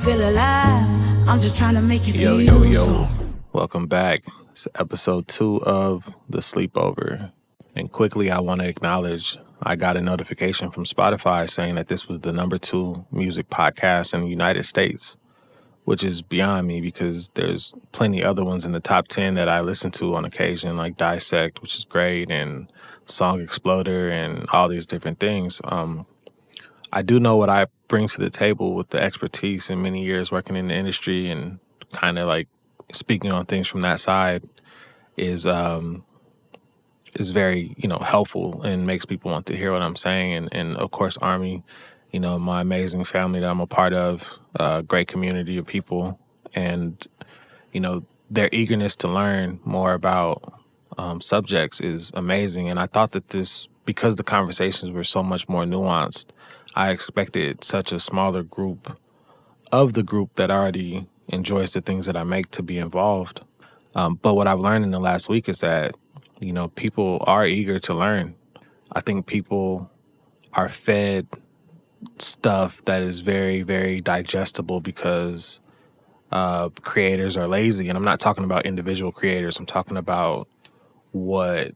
feel alive. I'm just trying to make you feel Yo. Welcome back. It's episode 2 of The Sleepover. And quickly, I want to acknowledge I got a notification from Spotify saying that this was the number 2 music podcast in the United States, which is beyond me because there's plenty other ones in the top 10 that I listen to on occasion, like Dissect, which is great, and Song Exploder, and all these different things. I do know what I bring to the table with the expertise and many years working in the industry and kind of like speaking on things from that side is very, helpful and makes people want to hear what I'm saying. And of course, Army, my amazing family that I'm a part of, a great community of people, and, their eagerness to learn more about subjects is amazing. And I thought that because the conversations were so much more nuanced, I expected such a smaller group of the group that already enjoys the things that I make to be involved. But what I've learned in the last week is that, people are eager to learn. I think people are fed stuff that is very, very digestible because creators are lazy. And I'm not talking about individual creators. I'm talking about what,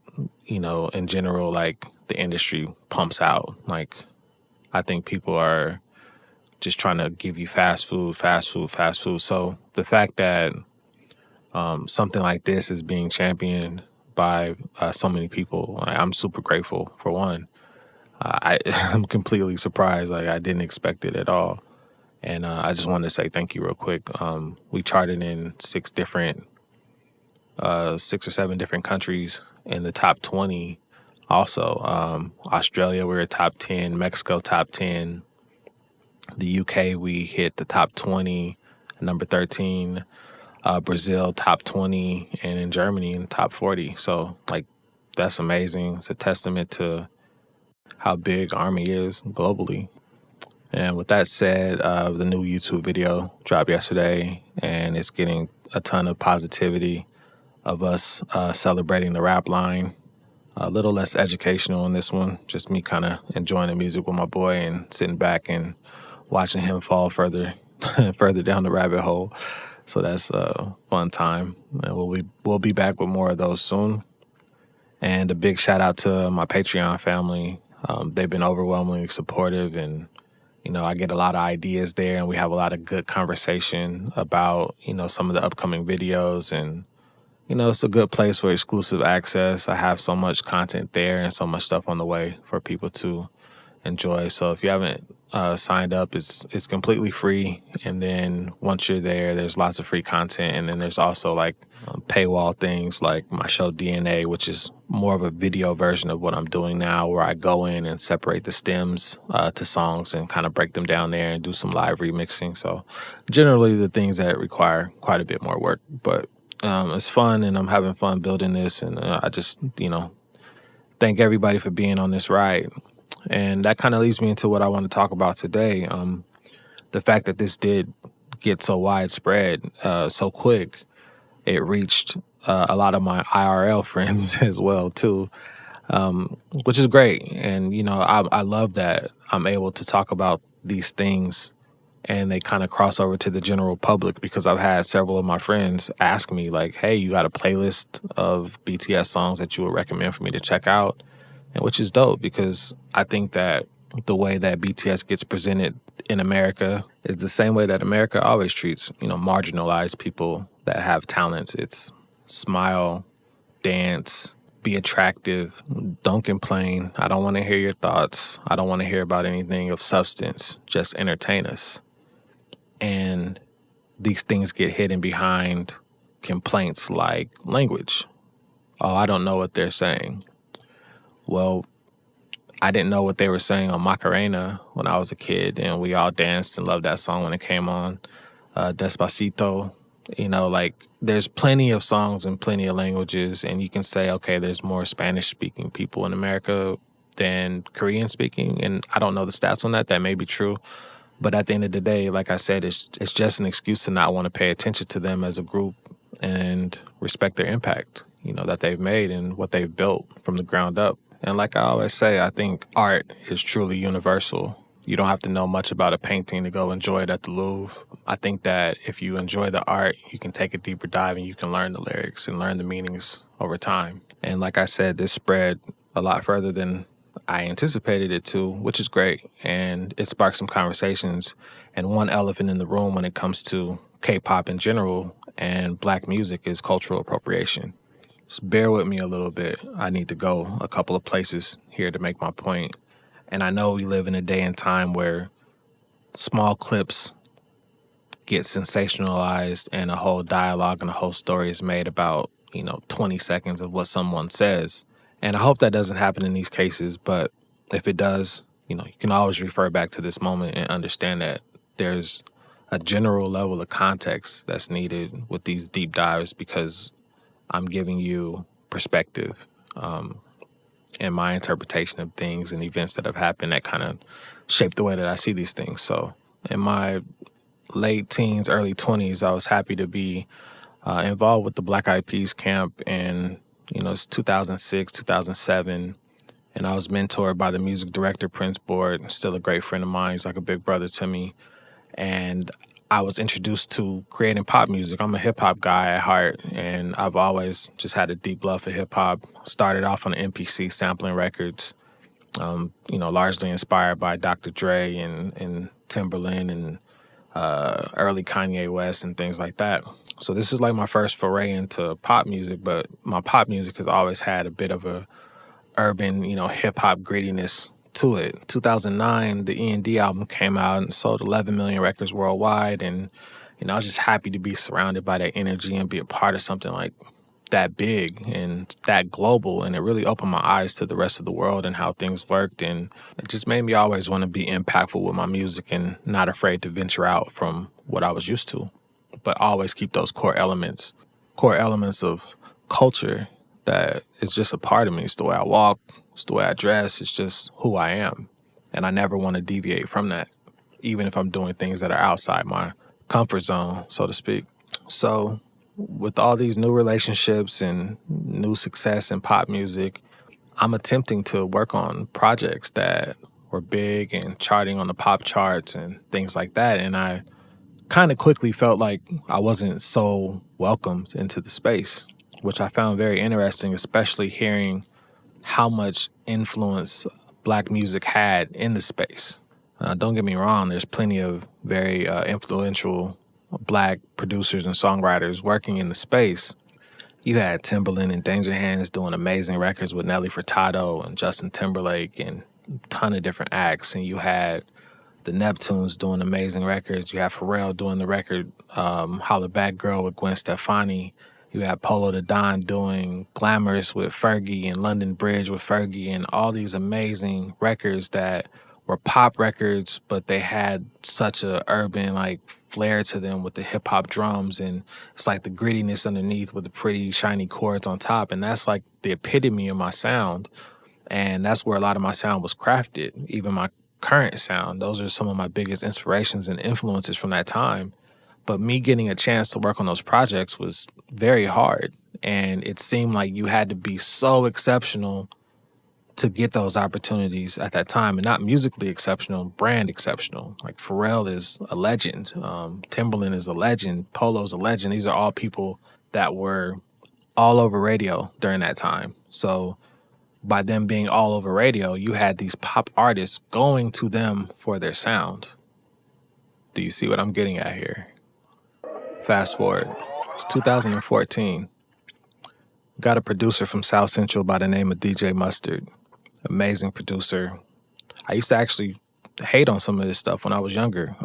in general, like the industry pumps out. Like, I think people are just trying to give you fast food. So the fact that something like this is being championed by so many people, I'm super grateful, for one. I'm completely surprised. Like, I didn't expect it at all. And I just wanted to say thank you real quick. We charted in 6 or 7 different countries in the top 20. Also, Australia, we were top 10, Mexico, top 10. The UK, we hit the top 20, number 13. Brazil, top 20, and in Germany, in the top 40. So, that's amazing. It's a testament to how big Army is globally. And with that said, the new YouTube video dropped yesterday, and it's getting a ton of positivity of us celebrating the rap line. A little less educational in this one, just me kind of enjoying the music with my boy and sitting back and watching him fall further down the rabbit hole. So that's a fun time. And we'll be back with more of those soon. And a big shout out to my Patreon family. They've been overwhelmingly supportive, and I get a lot of ideas there, and we have a lot of good conversation about some of the upcoming videos, and it's a good place for exclusive access. I have so much content there and so much stuff on the way for people to enjoy. So if you haven't signed up, it's completely free. And then once you're there, there's lots of free content. And then there's also paywall things like my show DNA, which is more of a video version of what I'm doing now, where I go in and separate the stems to songs and kind of break them down there and do some live remixing. So generally the things that require quite a bit more work, but it's fun, and I'm having fun building this. And I just, thank everybody for being on this ride. And that kind of leads me into what I want to talk about today. The fact that this did get so widespread so quick, it reached a lot of my IRL friends as well, too, which is great. And, I love that I'm able to talk about these things and they kind of cross over to the general public, because I've had several of my friends ask me, like, hey, you got a playlist of BTS songs that you would recommend for me to check out? And which is dope, because I think that the way that BTS gets presented in America is the same way that America always treats, marginalized people that have talents. It's smile, dance, be attractive, don't complain. I don't want to hear your thoughts. I don't want to hear about anything of substance. Just entertain us. And these things get hidden behind complaints like language. Oh, I don't know what they're saying. Well, I didn't know what they were saying on Macarena when I was a kid, and we all danced and loved that song when it came on. Despacito, there's plenty of songs in plenty of languages, and you can say, okay, there's more Spanish-speaking people in America than Korean-speaking, and I don't know the stats on that. That may be true. But at the end of the day, like I said, it's just an excuse to not want to pay attention to them as a group and respect their impact, that they've made and what they've built from the ground up. And like I always say, I think art is truly universal. You don't have to know much about a painting to go enjoy it at the Louvre. I think that if you enjoy the art, you can take a deeper dive and you can learn the lyrics and learn the meanings over time. And like I said, this spread a lot further than I anticipated it to, which is great. And it sparked some conversations. And one elephant in the room when it comes to K-pop in general and black music is cultural appropriation. Just bear with me a little bit. I need to go a couple of places here to make my point. And I know we live in a day and time where small clips get sensationalized and a whole dialogue and a whole story is made about, 20 seconds of what someone says. And I hope that doesn't happen in these cases, but if it does, you can always refer back to this moment and understand that there's a general level of context that's needed with these deep dives because I'm giving you perspective and my interpretation of things and events that have happened that kind of shape the way that I see these things. So in my late teens, early 20s, I was happy to be involved with the Black Eyed Peas camp in, it's 2006, 2007. And I was mentored by the music director, Prince Board, still a great friend of mine. He's like a big brother to me. And I was introduced to creating pop music. I'm a hip-hop guy at heart, and I've always just had a deep love for hip-hop. Started off on the MPC sampling records, largely inspired by Dr. Dre and Timberland and early Kanye West and things like that. So this is like my first foray into pop music, but my pop music has always had a bit of a urban, hip-hop grittiness to it. 2009, the E&D album came out and sold 11 million records worldwide, and I was just happy to be surrounded by that energy and be a part of something like that big and that global, and it really opened my eyes to the rest of the world and how things worked, and it just made me always want to be impactful with my music and not afraid to venture out from what I was used to, but always keep those core elements of culture that is just a part of me. It's the way I walk, it's the way I dress, it's just who I am. And I never want to deviate from that, even if I'm doing things that are outside my comfort zone, so to speak. So with all these new relationships and new success in pop music, I'm attempting to work on projects that were big and charting on the pop charts and things like that. And I kind of quickly felt like I wasn't so welcomed into the space, which I found very interesting, especially hearing how much influence black music had in the space. Don't get me wrong, there's plenty of very influential black producers and songwriters working in the space. You had Timberland and Danger Hands doing amazing records with Nelly Furtado and Justin Timberlake and a ton of different acts. And you had the Neptunes doing amazing records. You had Pharrell doing the record Holla Back Girl with Gwen Stefani. You had Polo the Don doing Glamorous with Fergie and London Bridge with Fergie and all these amazing records that were pop records, but they had such a urban flair to them with the hip hop drums, and it's like the grittiness underneath with the pretty shiny chords on top, and that's like the epitome of my sound, and that's where a lot of my sound was crafted, even my current sound. Those are some of my biggest inspirations and influences from that time. But me getting a chance to work on those projects was very hard, and it seemed like you had to be so exceptional to get those opportunities at that time, and not musically exceptional, brand exceptional. Like Pharrell is a legend, Timberland is a legend, Polo's a legend. These are all people that were all over radio during that time. So by them being all over radio, you had these pop artists going to them for their sound. Do you see what I'm getting at here? Fast forward, it's 2014. Got a producer from South Central by the name of DJ Mustard. Amazing producer. I used to actually hate on some of this stuff when I was younger.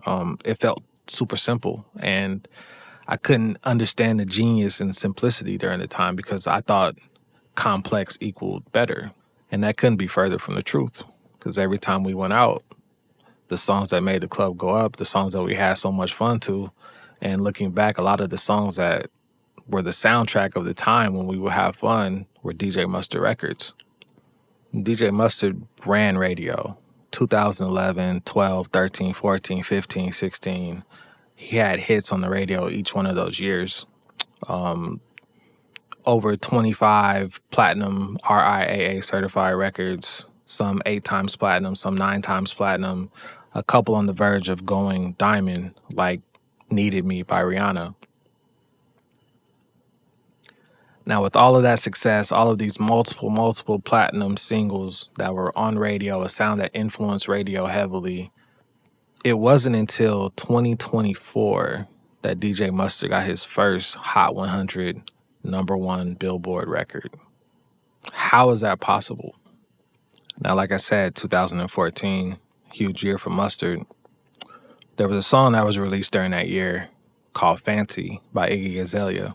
It felt super simple, and I couldn't understand the genius and simplicity during the time because I thought complex equaled better. And that couldn't be further from the truth, because every time we went out, the songs that made the club go up, the songs that we had so much fun to, and looking back, a lot of the songs that were the soundtrack of the time when we would have fun were DJ Mustard records. DJ Mustard ran radio 2011, 12, 13, 14, 15, 16. He had hits on the radio each one of those years. Over 25 platinum RIAA certified records, some 8 times platinum, some 9 times platinum. a couple on the verge of going diamond, like Needed Me by Rihanna. Now, with all of that success, all of these multiple platinum singles that were on radio, a sound that influenced radio heavily, it wasn't until 2024 that DJ Mustard got his first Hot 100 #1 Billboard record. How is that possible? Now, like I said, 2014, huge year for Mustard. There was a song that was released during that year called Fancy by Iggy Azalea.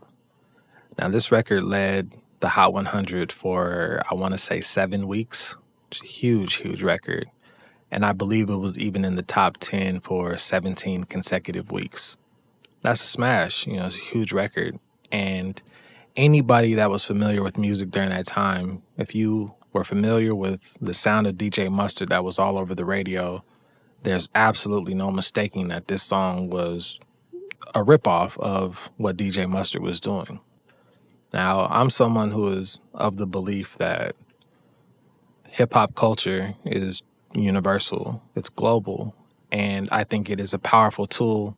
Now, this record led the Hot 100 for, I want to say, 7 weeks. It's a huge record. And I believe it was even in the top 10 for 17 consecutive weeks. That's a smash. It's a huge record. And anybody that was familiar with music during that time, if you were familiar with the sound of DJ Mustard that was all over the radio, there's absolutely no mistaking that this song was a ripoff of what DJ Mustard was doing. Now, I'm someone who is of the belief that hip-hop culture is universal, it's global, and I think it is a powerful tool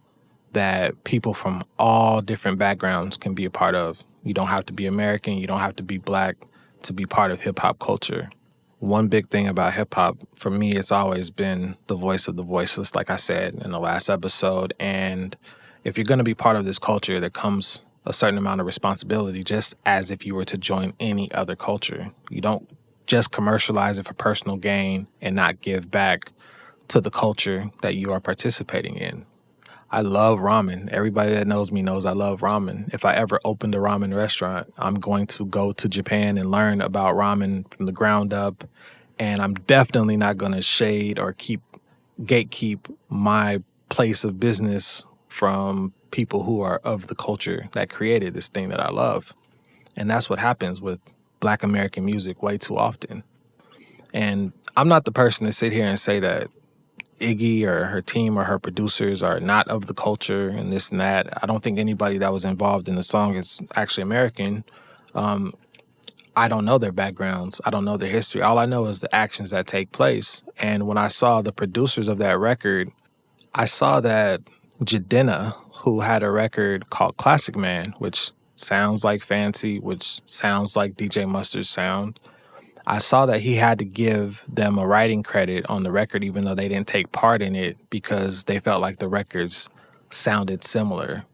that people from all different backgrounds can be a part of. You don't have to be American, you don't have to be Black to be part of hip-hop culture. One big thing about hip-hop, for me, it's always been the voice of the voiceless, like I said in the last episode. And if you're going to be part of this culture, there comes a certain amount of responsibility, just as if you were to join any other culture. You don't just commercialize it for personal gain and not give back to the culture that you are participating in. I love ramen. Everybody that knows me knows I love ramen. If I ever opened a ramen restaurant, I'm going to go to Japan and learn about ramen from the ground up. And I'm definitely not going to shade or gatekeep my place of business from people who are of the culture that created this thing that I love. And that's what happens with Black American music way too often. And I'm not the person to sit here and say that Iggy or her team or her producers are not of the culture and this and that. I don't think anybody that was involved in the song is actually American. I don't know their backgrounds. I don't know their history. All I know is the actions that take place. And when I saw the producers of that record, I saw that Jadena, who had a record called Classic Man, which sounds like Fancy, which sounds like DJ Mustard's sound, I saw that he had to give them a writing credit on the record, even though they didn't take part in it, because they felt like the records sounded similar.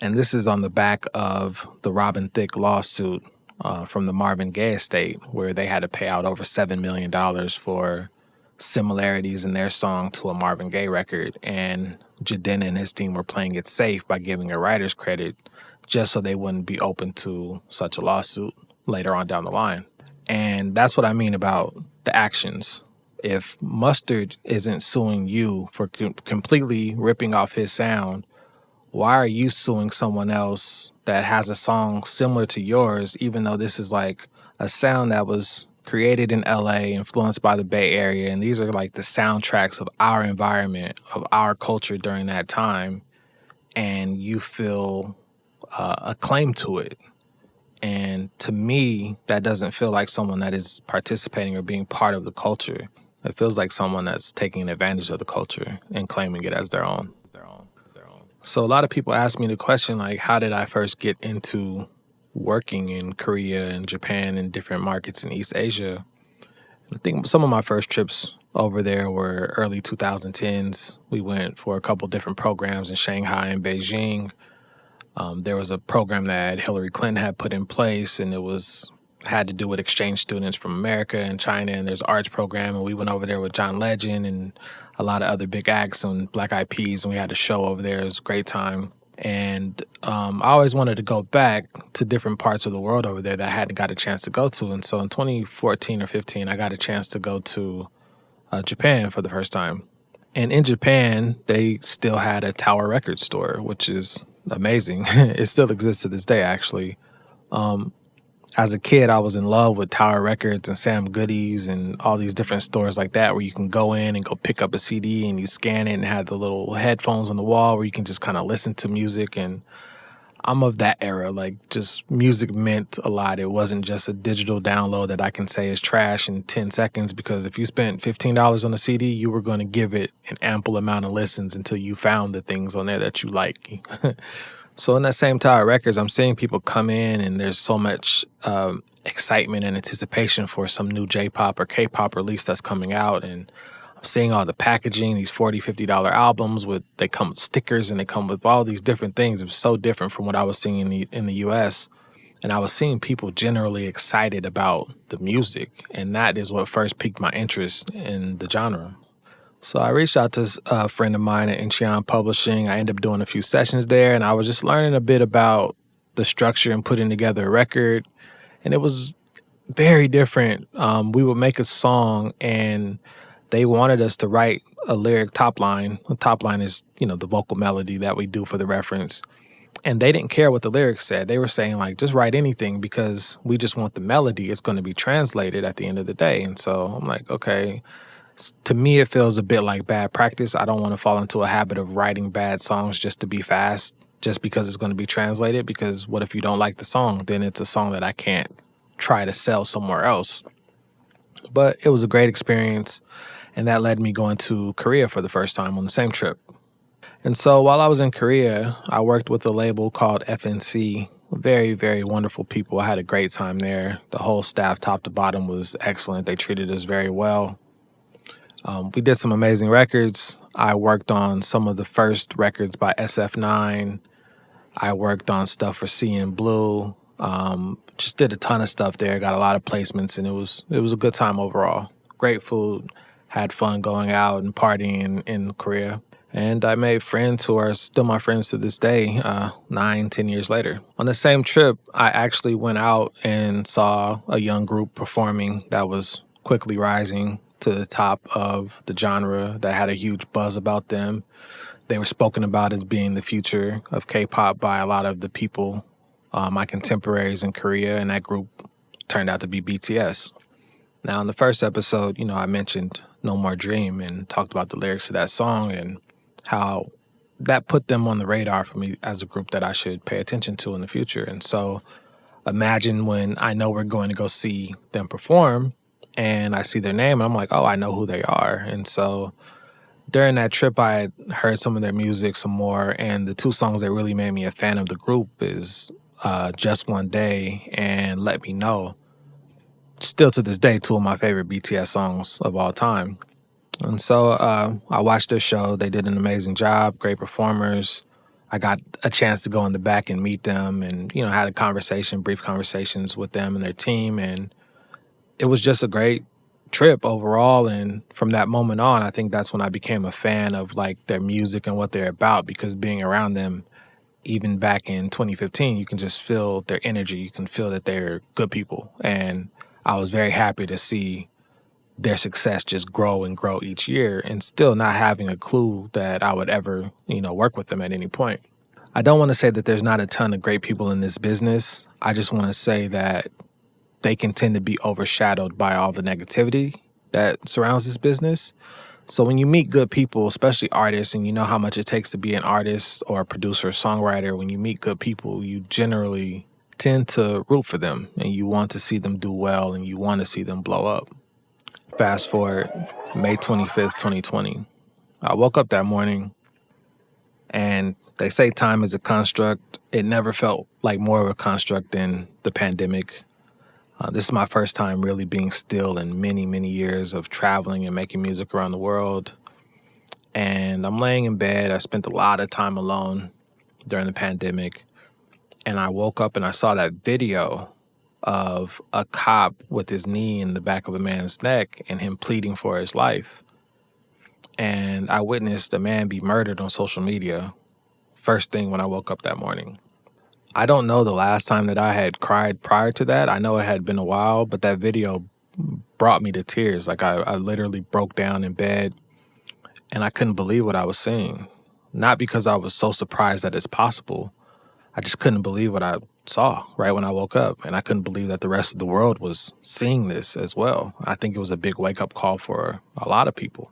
And this is on the back of the Robin Thicke lawsuit from the Marvin Gaye estate, where they had to pay out over $7 million for similarities in their song to a Marvin Gaye record. And Jadena and his team were playing it safe by giving a writer's credit just so they wouldn't be open to such a lawsuit later on down the line. And that's what I mean about the actions. If Mustard isn't suing you for completely ripping off his sound, why are you suing someone else that has a song similar to yours, even though this is like a sound that was created in LA, influenced by the Bay Area, and these are like the soundtracks of our environment, of our culture during that time, and you feel a claim to it? And to me, that doesn't feel like someone that is participating or being part of the culture. It feels like someone that's taking advantage of the culture and claiming it as their own. So a lot of people ask me the question, like, how did I first get into working in Korea and Japan and different markets in East Asia? I think some of my first trips over there were early 2010s. We went for a couple different programs in Shanghai and Beijing. There was a program that Hillary Clinton had put in place, and it had to do with exchange students from America and China, and there's an arts program, and we went over there with John Legend and a lot of other big acts and Black Eyed Peas, and we had a show over there. It was a great time. And I always wanted to go back to different parts of the world over there that I hadn't got a chance to go to. And so in 2014 or 15, I got a chance to go to Japan for the first time. And in Japan, they still had a Tower Records store, which is amazing. It still exists to this day, actually. As a kid, I was in love with Tower Records and Sam Goody's and all these different stores like that where you can go in and go pick up a CD and you scan it and have the little headphones on the wall where you can just kind of listen to music. And I'm of that era. Like, just music meant a lot. It wasn't just a digital download that I can say is trash in 10 seconds, because if you spent $15 on a CD, you were going to give it an ample amount of listens until you found the things on there that you like. So in that same Tower Records, I'm seeing people come in, and there's so much excitement and anticipation for some new J-pop or K-pop release that's coming out. And I'm seeing all the packaging, these $40, $50 albums they come with stickers and they come with all these different things. It was so different from what I was seeing in the US. And I was seeing people generally excited about the music. And that is what first piqued my interest in the genre. So I reached out to a friend of mine at Incheon Publishing. I ended up doing a few sessions there, and I was just learning a bit about the structure and putting together a record. And it was very different. We would make a song, and they wanted us to write a lyric top line. The top line is, the vocal melody that we do for the reference. And they didn't care what the lyrics said. They were saying, like, just write anything because we just want the melody. It's going to be translated at the end of the day. And so I'm like, okay. To me, it feels a bit like bad practice. I don't want to fall into a habit of writing bad songs just to be fast, just because it's going to be translated. Because what if you don't like the song? Then it's a song that I can't try to sell somewhere else. But it was a great experience, and that led me going to Korea for the first time on the same trip. And so while I was in Korea, I worked with a label called FNC. Very, very wonderful people. I had a great time there. The whole staff, top to bottom, was excellent. They treated us very well. We did some amazing records. I worked on some of the first records by SF9. I worked on stuff for CN Blue. Just did a ton of stuff there. Got a lot of placements, and it was a good time overall. Great food. Had fun going out and partying in Korea. And I made friends who are still my friends to this day, 9-10 years later. On the same trip, I actually went out and saw a young group performing that was quickly rising to the top of the genre, that had a huge buzz about them. They were spoken about as being the future of K-pop by a lot of the people, my contemporaries in Korea, and that group turned out to be BTS. Now, in the first episode, I mentioned No More Dream and talked about the lyrics to that song and how that put them on the radar for me as a group that I should pay attention to in the future. And so imagine when I know we're going to go see them perform, and I see their name, and I'm like, oh, I know who they are. And so during that trip, I had heard some of their music some more, and the two songs that really made me a fan of the group is Just One Day and Let Me Know. Still to this day, two of my favorite BTS songs of all time. And so I watched their show. They did an amazing job, great performers. I got a chance to go in the back and meet them and, had a conversation, brief conversations with them and their team, and it was just a great trip overall. And from that moment on, I think that's when I became a fan of like their music and what they're about, because being around them, even back in 2015, you can just feel their energy. You can feel that they're good people. And I was very happy to see their success just grow and grow each year, and still not having a clue that I would ever, work with them at any point. I don't want to say that there's not a ton of great people in this business. I just want to say that they can tend to be overshadowed by all the negativity that surrounds this business. So when you meet good people, especially artists, and you know how much it takes to be an artist or a producer or songwriter, when you meet good people, you generally tend to root for them, and you want to see them do well, and you want to see them blow up. Fast forward, May 25th, 2020. I woke up that morning, and they say time is a construct. It never felt like more of a construct than the pandemic. This is my first time really being still in many, many years of traveling and making music around the world. And I'm laying in bed. I spent a lot of time alone during the pandemic. And I woke up and I saw that video of a cop with his knee in the back of a man's neck and him pleading for his life. And I witnessed a man be murdered on social media first thing when I woke up that morning. I don't know the last time that I had cried prior to that. I know it had been a while, but that video brought me to tears. Like I literally broke down in bed, and I couldn't believe what I was seeing. Not because I was so surprised that it's possible. I just couldn't believe what I saw right when I woke up, and I couldn't believe that the rest of the world was seeing this as well. I think it was a big wake-up call for a lot of people.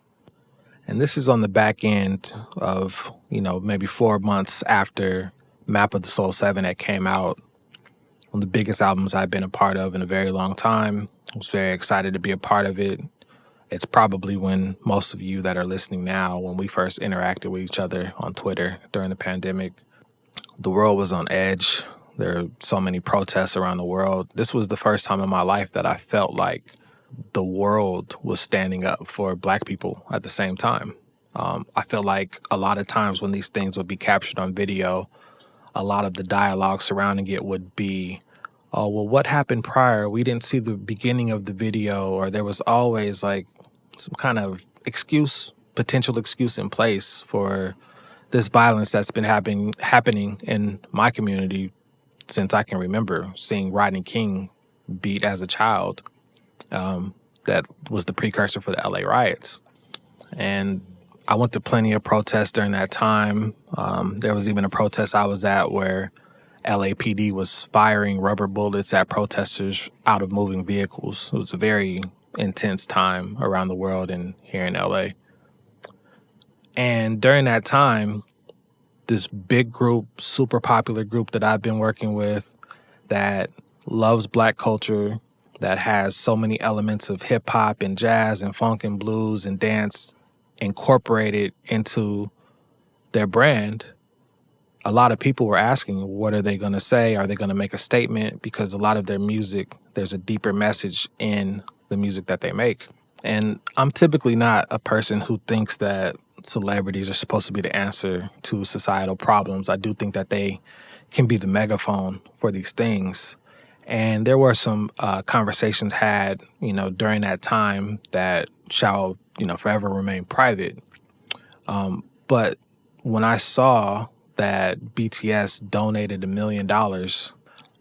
And this is on the back end of, maybe 4 months after Map of the Soul 7 that came out, one of the biggest albums I've been a part of in a very long time. I was very excited to be a part of it. It's probably when most of you that are listening now, when we first interacted with each other on Twitter during the pandemic, the world was on edge. There are so many protests around the world. This was the first time in my life that I felt like the world was standing up for Black people at the same time. I feel like a lot of times when these things would be captured on video, a lot of the dialogue surrounding it would be, oh, well, what happened prior? We didn't see the beginning of the video, or there was always like some kind of potential excuse in place for this violence that's been happening in my community since I can remember, seeing Rodney King beat as a child. That was the precursor for the LA riots. And I went to plenty of protests during that time. There was even a protest I was at where LAPD was firing rubber bullets at protesters out of moving vehicles. It was a very intense time around the world and here in LA. And during that time, this big group, super popular group that I've been working with that loves Black culture, that has so many elements of hip hop and jazz and funk and blues and dance incorporated into their brand, a lot of people were asking, what are they going to say? Are they going to make a statement? Because a lot of their music, there's a deeper message in the music that they make. And I'm typically not a person who thinks that celebrities are supposed to be the answer to societal problems. I do think that they can be the megaphone for these things. And there were some conversations had, during that time that shall, forever remain private. But when I saw that BTS donated $1 million,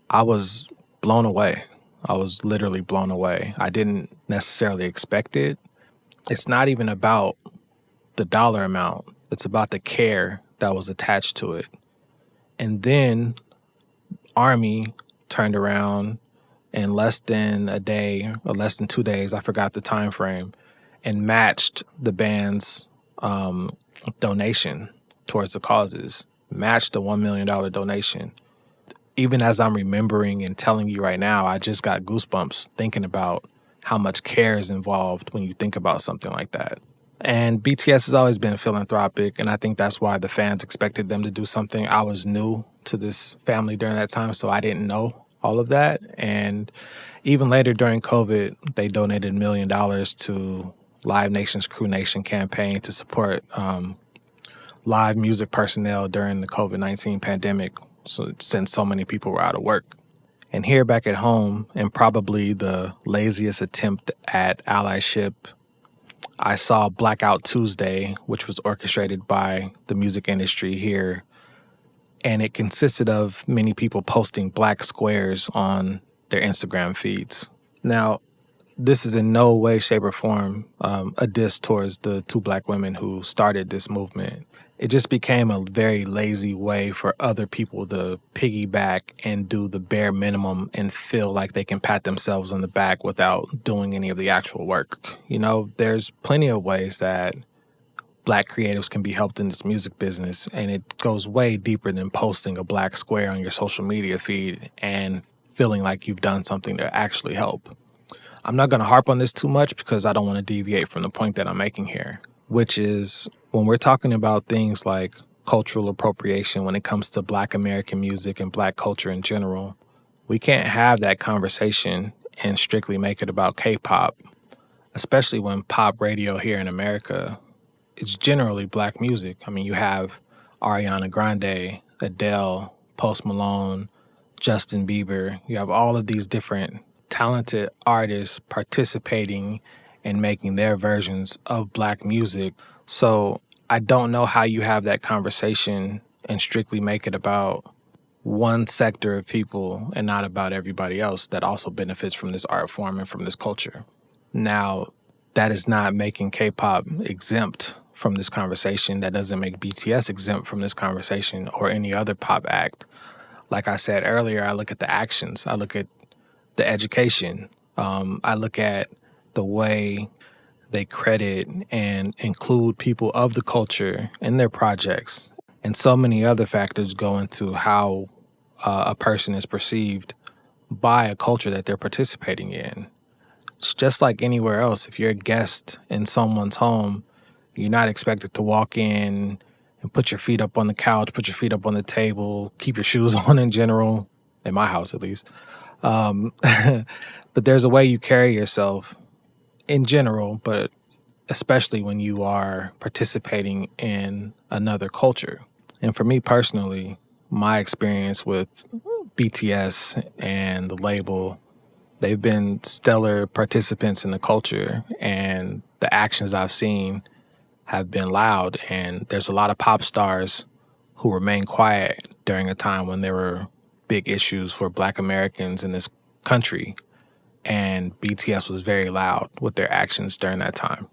I was blown away. I was literally blown away. I didn't necessarily expect it. It's not even about the dollar amount. It's about the care that was attached to it. And then Army turned around in less than a day or less than 2 days, I forgot the time frame, and matched the band's donation towards the causes, matched the $1 million donation. Even as I'm remembering and telling you right now, I just got goosebumps thinking about how much care is involved when you think about something like that. And BTS has always been philanthropic, and I think that's why the fans expected them to do something. I was new to this family during that time, so I didn't know all of that. And even later during COVID, they donated $1 million to Live Nation's Crew Nation campaign to support live music personnel during the COVID-19 pandemic, since so many people were out of work. And here back at home, and probably the laziest attempt at allyship, I saw Blackout Tuesday, which was orchestrated by the music industry here. And it consisted of many people posting black squares on their Instagram feeds. Now, this is in no way, shape, or form a diss towards the two Black women who started this movement. It just became a very lazy way for other people to piggyback and do the bare minimum and feel like they can pat themselves on the back without doing any of the actual work. There's plenty of ways that Black creatives can be helped in this music business, and it goes way deeper than posting a black square on your social media feed and feeling like you've done something to actually help. I'm not going to harp on this too much because I don't want to deviate from the point that I'm making here, which is when we're talking about things like cultural appropriation when it comes to Black American music and Black culture in general, we can't have that conversation and strictly make it about K-pop, especially when pop radio here in America, it's generally Black music. I mean, you have Ariana Grande, Adele, Post Malone, Justin Bieber. You have all of these different talented artists participating and making their versions of Black music. So I don't know how you have that conversation and strictly make it about one sector of people and not about everybody else that also benefits from this art form and from this culture. Now, that is not making K-pop exempt from this conversation. That doesn't make BTS exempt from this conversation or any other pop act. Like I said earlier, I look at the actions. I look at the education. I look at the way they credit and include people of the culture in their projects And so many other factors go into how a person is perceived by a culture that they're participating in. It's just like anywhere else. If you're a guest in someone's home, you're not expected to walk in and put your feet up on the couch, put your feet up on the table, keep your shoes on in general, in my house at least. But there's a way you carry yourself in general, but especially when you are participating in another culture. And for me personally, my experience with BTS and the label, they've been stellar participants in the culture, and the actions I've seen have been loud. And there's a lot of pop stars who remained quiet during a time when there were big issues for Black Americans in this country. And BTS was very loud with their actions during that time.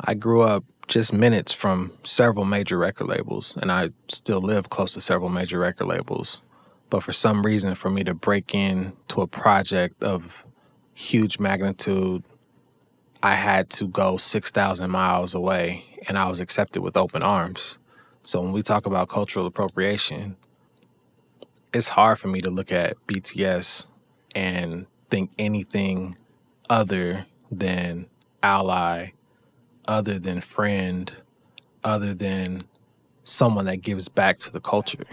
I grew up just minutes from several major record labels, and I still live close to several major record labels. But for some reason, for me to break in to a project of huge magnitude, I had to go 6,000 miles away, and I was accepted with open arms. So when we talk about cultural appropriation, it's hard for me to look at BTS and think anything other than ally, other than friend, other than someone that gives back to the culture.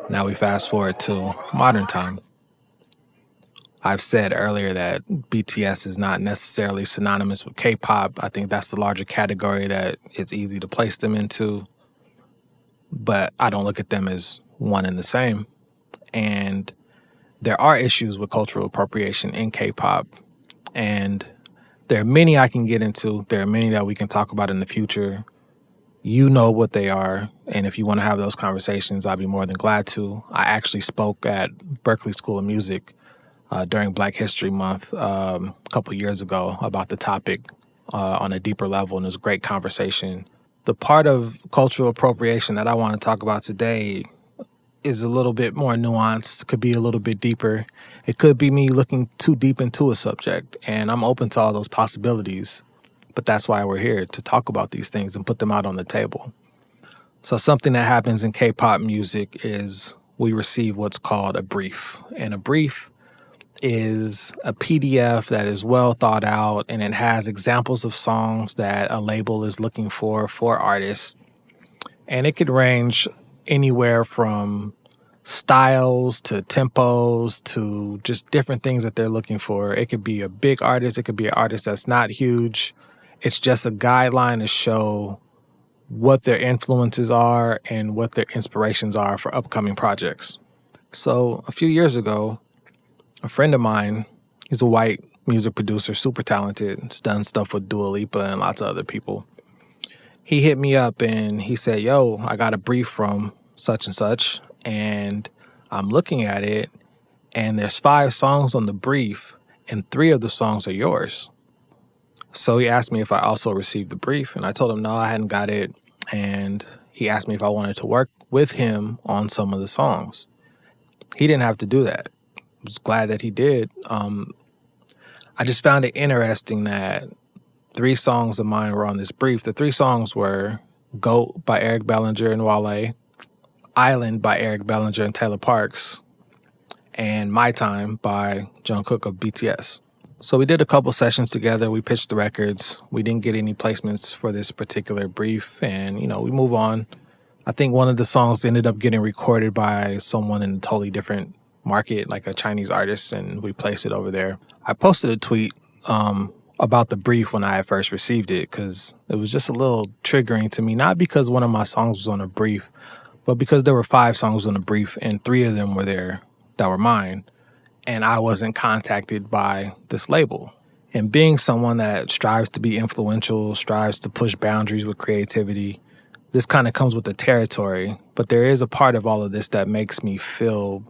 Now we fast forward to modern time. I've said earlier that BTS is not necessarily synonymous with K-pop. I think that's the larger category that it's easy to place them into. But I don't look at them as one and the same. And there are issues with cultural appropriation in K-pop. And there are many I can get into. There are many that we can talk about in the future. You know what they are. And if you want to have those conversations, I'd be more than glad to. I actually spoke at Berklee School of Music during Black History Month a couple years ago about the topic on a deeper level, and it was a great conversation. The part of cultural appropriation that I want to talk about today is a little bit more nuanced, could be a little bit deeper. It could be me looking too deep into a subject, and I'm open to all those possibilities. But that's why we're here, to talk about these things and put them out on the table. So something that happens in K-pop music is we receive what's called a brief. And a brief is a PDF that is well thought out, and it has examples of songs that a label is looking for artists. And it could range anywhere from styles to tempos to just different things that they're looking for. It could be a big artist. It could be an artist that's not huge. It's just a guideline to show what their influences are and what their inspirations are for upcoming projects. So a few years ago, a friend of mine, he's a white music producer, super talented. He's done stuff with Dua Lipa and lots of other people. He hit me up and he said, yo, I got a brief from such and such, and I'm looking at it, and there's 5 songs on the brief, and 3 of the songs are yours. So he asked me if I also received the brief, and I told him no, I hadn't got it. And he asked me if I wanted to work with him on some of the songs. He didn't have to do that. I was glad that he did. I just found it interesting that 3 songs of mine were on this brief. The 3 songs were GOAT by Eric Bellinger and Wale, Island by Eric Bellinger and Taylor Parks, and My Time by Jungkook of BTS. So we did a couple sessions together. We pitched the records. We didn't get any placements for this particular brief, and, we move on. I think one of the songs ended up getting recorded by someone in a totally different market, like a Chinese artist, and we placed it over there. I posted a tweet about the brief when I had first received it, because it was just a little triggering to me, not because one of my songs was on a brief, but because there were 5 songs on the brief and 3 of them were there that were mine, and I wasn't contacted by this label. And being someone that strives to be influential, strives to push boundaries with creativity, this kind of comes with the territory. But there is a part of all of this that makes me feel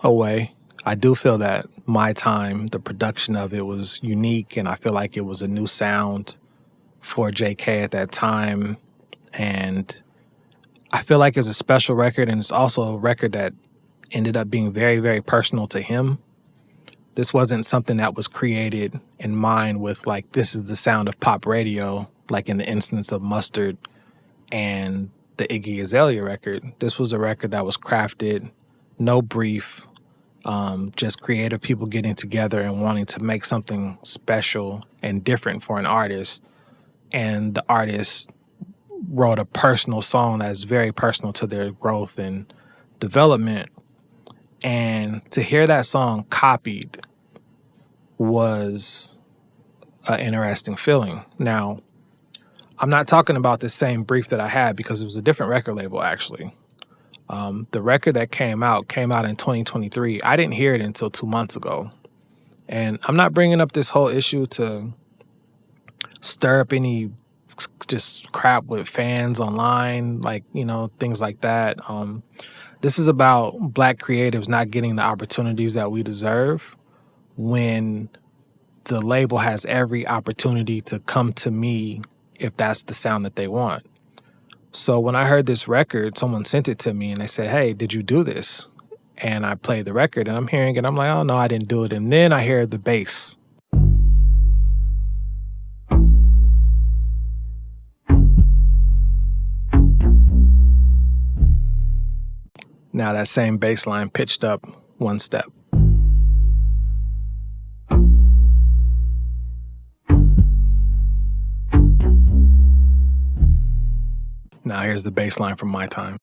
a way. I do feel that My Time, the production of it was unique, and I feel like it was a new sound for JK at that time. And I feel like it's a special record, and it's also a record that ended up being very, very personal to him. This wasn't something that was created in mind with, like, this is the sound of pop radio, like in the instance of Mustard and the Iggy Azalea record. This was a record that was crafted, no brief, just creative people getting together and wanting to make something special and different for an artist. And the artist wrote a personal song that's very personal to their growth and development. And to hear that song copied was an interesting feeling. Now, I'm not talking about the same brief that I had because it was a different record label, actually. The record that came out in 2023. I didn't hear it until 2 months ago. And I'm not bringing up this whole issue to stir up any just crap with fans online, like, things like that. This is about Black creatives not getting the opportunities that we deserve when the label has every opportunity to come to me if that's the sound that they want. So when I heard this record, someone sent it to me and they said, "Hey, did you do this?" And I played the record and I'm hearing it. I'm like, "Oh, no, I didn't do it." And then I hear the bass. Now that same bass line pitched up one step. Now here's the bass line from My Time.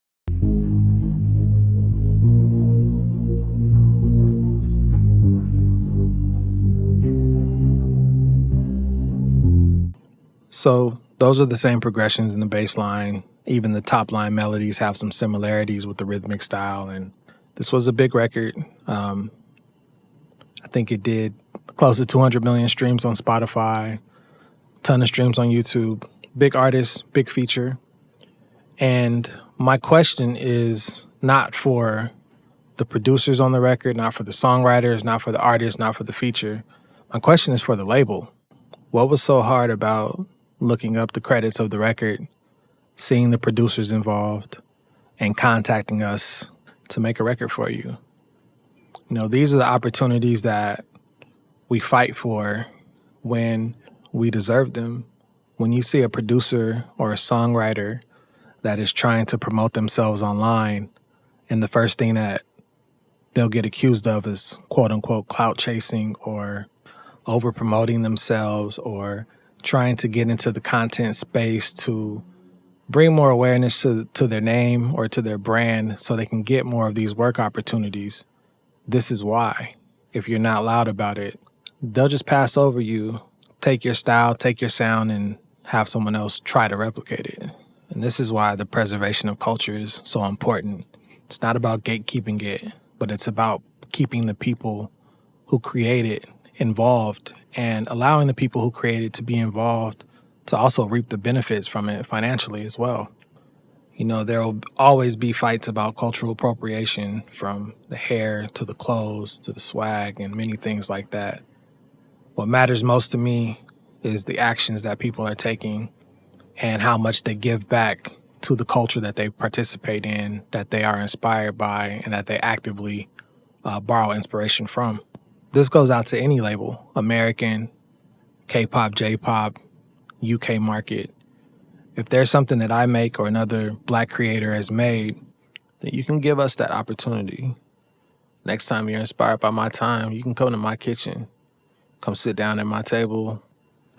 So those are the same progressions in the bass line. Even the top line melodies have some similarities with the rhythmic style. And this was a big record. I think it did close to 200 million streams on Spotify, ton of streams on YouTube. Big artist, big feature. And my question is not for the producers on the record, not for the songwriters, not for the artists, not for the feature. My question is for the label. What was so hard about looking up the credits of the record, seeing the producers involved, and contacting us to make a record for you? These are the opportunities that we fight for when we deserve them. When you see a producer or a songwriter that is trying to promote themselves online, and the first thing that they'll get accused of is quote-unquote clout chasing or over-promoting themselves or trying to get into the content space to bring more awareness to their name or to their brand so they can get more of these work opportunities. This is why. If you're not loud about it, they'll just pass over you, take your style, take your sound, and have someone else try to replicate it. And this is why the preservation of culture is so important. It's not about gatekeeping it, but it's about keeping the people who create it involved and allowing the people who create it to be involved to also reap the benefits from it financially as well. There will always be fights about cultural appropriation, from the hair to the clothes to the swag and many things like that. What matters most to me is the actions that people are taking and how much they give back to the culture that they participate in, that they are inspired by, and that they actively borrow inspiration from. This goes out to any label, American, K-pop, J-pop, UK market. If there's something that I make or another Black creator has made, then you can give us that opportunity. Next time you're inspired by My Time, you can come to my kitchen, come sit down at my table,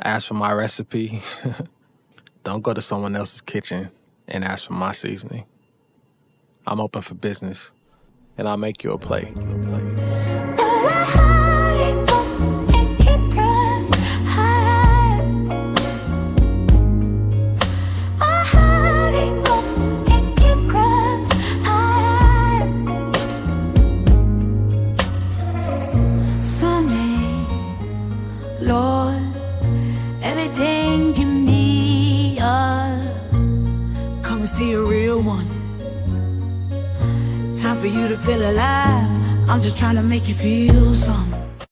ask for my recipe. Don't go to someone else's kitchen and ask for my seasoning. I'm open for business, and I'll make you a plate. Lord, everything you need, come and see a real one. Time for you to feel alive. I'm just trying to make you feel something.